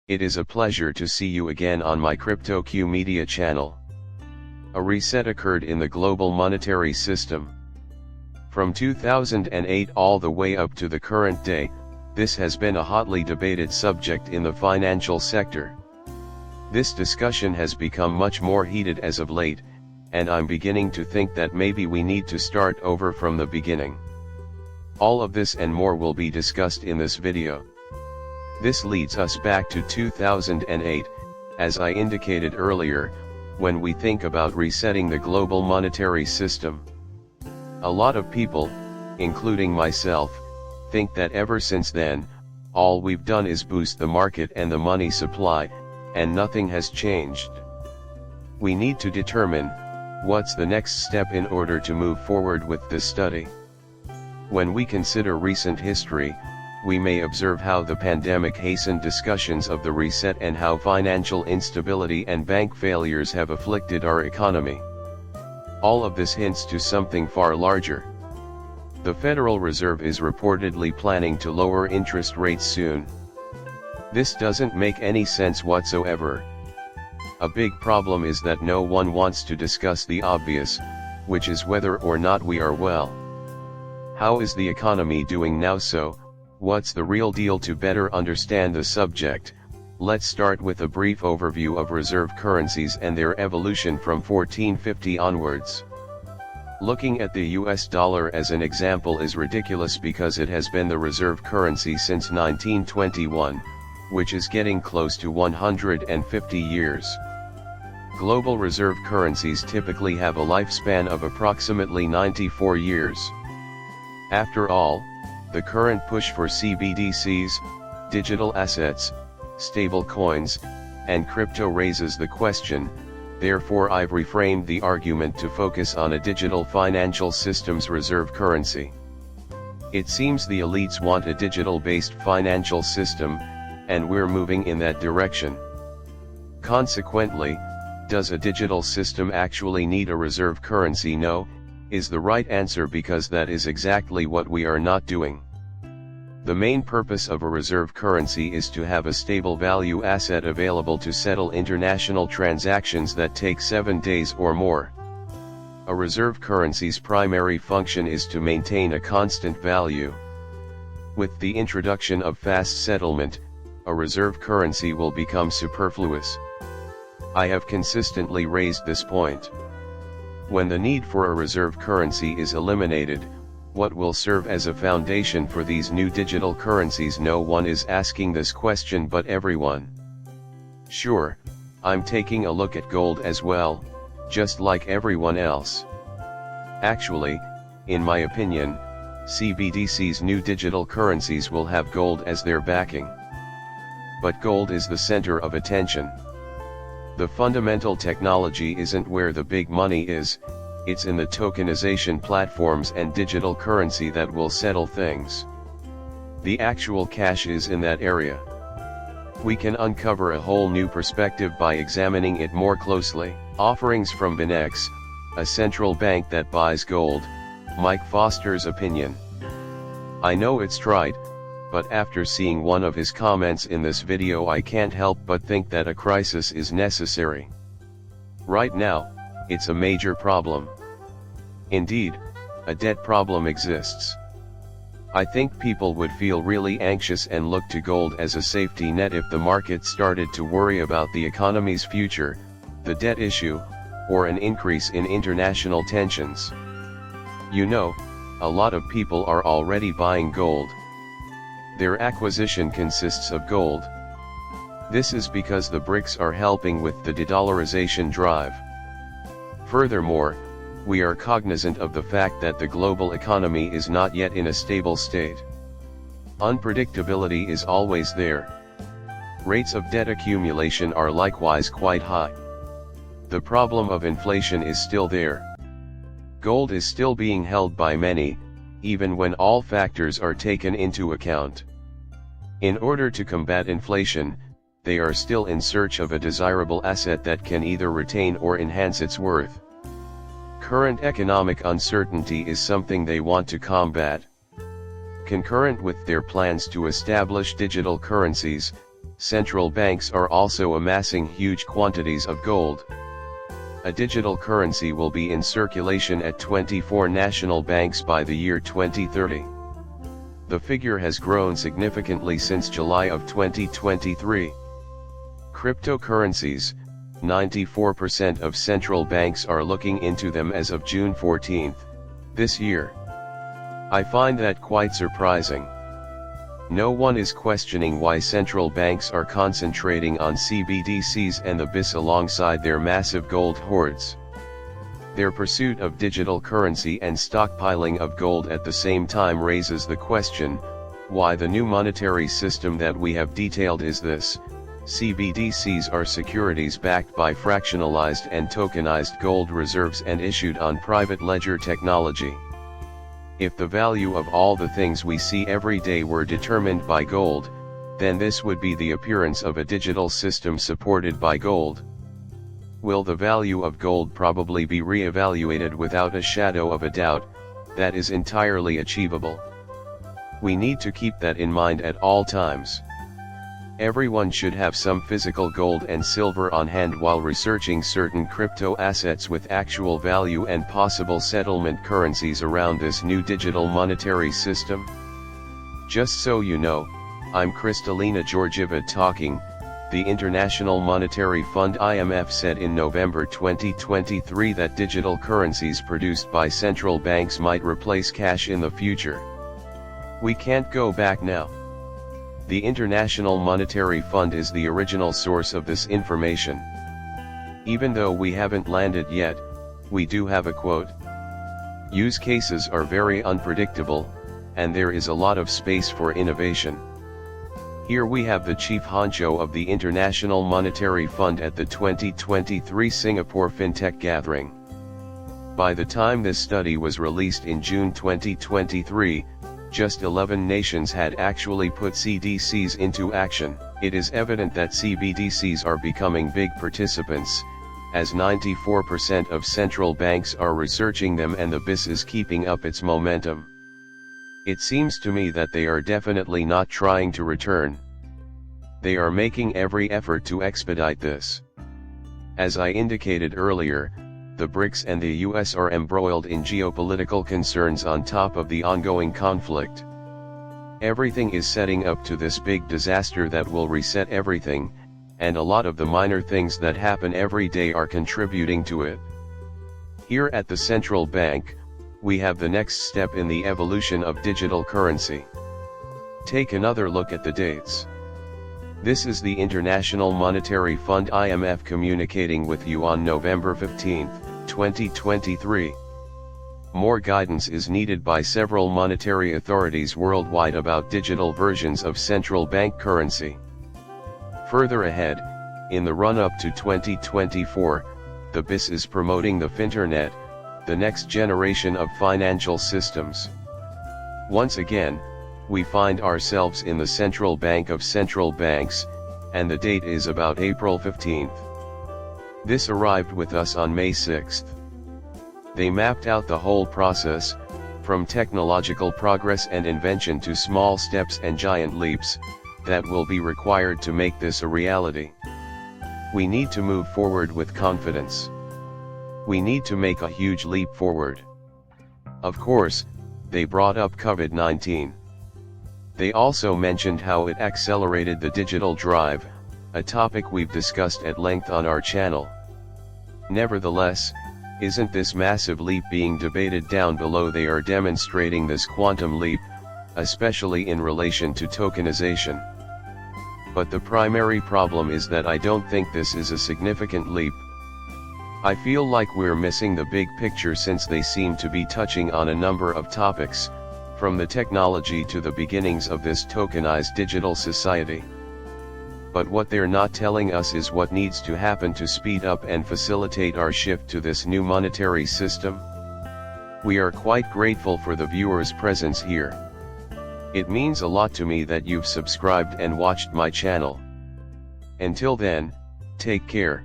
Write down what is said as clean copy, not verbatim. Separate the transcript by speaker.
Speaker 1: It is a pleasure to see you again on my CryptoQ Media channel. A reset occurred in the global monetary system. From 2008 all the way up to the current day, this has been a hotly debated subject in the financial sector. This discussion has become much more heated as of late, and I'm beginning to think that maybe we need to start over from the beginning. All of this and more will be discussed in this video. This leads us back to 2008, as I indicated earlier, when we think about resetting the global monetary system. A lot of people, including myself, think that ever since then, all we've done is boost the market and the money supply, and nothing has changed. We need to determine, what's the next step in order to move forward with this study. When we consider recent history, we may observe how the pandemic hastened discussions of the reset and how financial instability and bank failures have afflicted our economy. All of this hints to something far larger. The Federal Reserve is reportedly planning to lower interest rates soon. This doesn't make any sense whatsoever. A big problem is that no one wants to discuss the obvious, which is whether or not we are well. How is the economy doing now? So, what's the real deal? To better understand the subject, let's start with a brief overview of reserve currencies and their evolution from 1450 onwards. Looking at the US dollar as an example is ridiculous because it has been the reserve currency since 1921, which is getting close to 150 years. Global reserve currencies typically have a lifespan of approximately 94 years. After all, the current push for CBDCs, digital assets, stable coins, and crypto raises the question, therefore I've reframed the argument to focus on a digital financial system's reserve currency. It seems the elites want a digital-based financial system, and we're moving in that direction. Consequently, does a digital system actually need a reserve currency? No, is the right answer, because that is exactly what we are not doing. The main purpose of a reserve currency is to have a stable value asset available to settle international transactions that take 7 days or more. A reserve currency's primary function is to maintain a constant value. With the introduction of fast settlement, a reserve currency will become superfluous. I have consistently raised this point. When the need for a reserve currency is eliminated, what will serve as a foundation for these new digital currencies? No one is asking this question but everyone. Sure, I'm taking a look at gold as well, just like everyone else. Actually, in my opinion, CBDC's new digital currencies will have gold as their backing. But gold is the center of attention. The fundamental technology isn't where the big money is, it's in the tokenization platforms and digital currency that will settle things. The actual cash is in that area. We can uncover a whole new perspective by examining it more closely. Offerings from Binex, a central bank that buys gold. Mike Foster's opinion. I know it's right, but after seeing one of his comments in this video I can't help but think that a crisis is necessary. Right now, it's a major problem. Indeed, a debt problem exists. I think people would feel really anxious and look to gold as a safety net if the market started to worry about the economy's future, the debt issue, or an increase in international tensions. You know, a lot of people are already buying gold. Their acquisition consists of gold. This is because the BRICS are helping with the de-dollarization drive. Furthermore, we are cognizant of the fact that the global economy is not yet in a stable state. Unpredictability is always there. Rates of debt accumulation are likewise quite high. The problem of inflation is still there. Gold is still being held by many, even when all factors are taken into account. In order to combat inflation, they are still in search of a desirable asset that can either retain or enhance its worth. Current economic uncertainty is something they want to combat. Concurrent with their plans to establish digital currencies, central banks are also amassing huge quantities of gold. A digital currency will be in circulation at 24 national banks by the year 2030. The figure has grown significantly since July of 2023. Cryptocurrencies, 94% of central banks are looking into them as of June 14 this year. I find that quite surprising. No one is questioning why central banks are concentrating on CBDCs and the BIS alongside their massive gold hoards. Their pursuit of digital currency and stockpiling of gold at the same time raises the question, why the new monetary system that we have detailed is this? CBDCs are securities backed by fractionalized and tokenized gold reserves and issued on private ledger technology. If the value of all the things we see every day were determined by gold, then this would be the appearance of a digital system supported by gold. Will the value of gold probably be re-evaluated without a shadow of a doubt? That is entirely achievable. We need to keep that in mind at all times. Everyone should have some physical gold and silver on hand while researching certain crypto assets with actual value and possible settlement currencies around this new digital monetary system. Just so you know, I'm Kristalina Georgieva talking. The International Monetary Fund (IMF) said in November 2023 that digital currencies produced by central banks might replace cash in the future. We can't go back now. The International Monetary Fund is the original source of this information. Even though we haven't landed yet, we do have a quote. Use cases are very unpredictable, and there is a lot of space for innovation. Here we have the chief honcho of the International Monetary Fund at the 2023 Singapore FinTech Gathering. By the time this study was released in June 2023, just 11 nations had actually put CDCs into action. It is evident that CBDCs are becoming big participants, as 94% of central banks are researching them and the BIS is keeping up its momentum. It seems to me that they are definitely not trying to return. They are making every effort to expedite this. As I indicated earlier, the BRICS and the US are embroiled in geopolitical concerns on top of the ongoing conflict. Everything is setting up to this big disaster that will reset everything, and a lot of the minor things that happen every day are contributing to it. Here at the central bank, we have the next step in the evolution of digital currency. Take another look at the dates. This is the International Monetary Fund (IMF) communicating with you on November 15, 2023. More guidance is needed by several monetary authorities worldwide about digital versions of central bank currency. Further ahead, in the run-up to 2024, the BIS is promoting the Finternet, the next generation of financial systems. Once again, we find ourselves in the central bank of central banks, and the date is about April 15th. This arrived with us on May 6th. They mapped out the whole process, from technological progress and invention to small steps and giant leaps, that will be required to make this a reality. We need to move forward with confidence. We need to make a huge leap forward. Of course, they brought up COVID-19. They also mentioned how it accelerated the digital drive, a topic we've discussed at length on our channel. Nevertheless, isn't this massive leap being debated down below? They are demonstrating this quantum leap, especially in relation to tokenization. But the primary problem is that I don't think this is a significant leap. I feel like we're missing the big picture since they seem to be touching on a number of topics, from the technology to the beginnings of this tokenized digital society. But what they're not telling us is what needs to happen to speed up and facilitate our shift to this new monetary system. We are quite grateful for the viewers' presence here. It means a lot to me that you've subscribed and watched my channel. Until then, take care.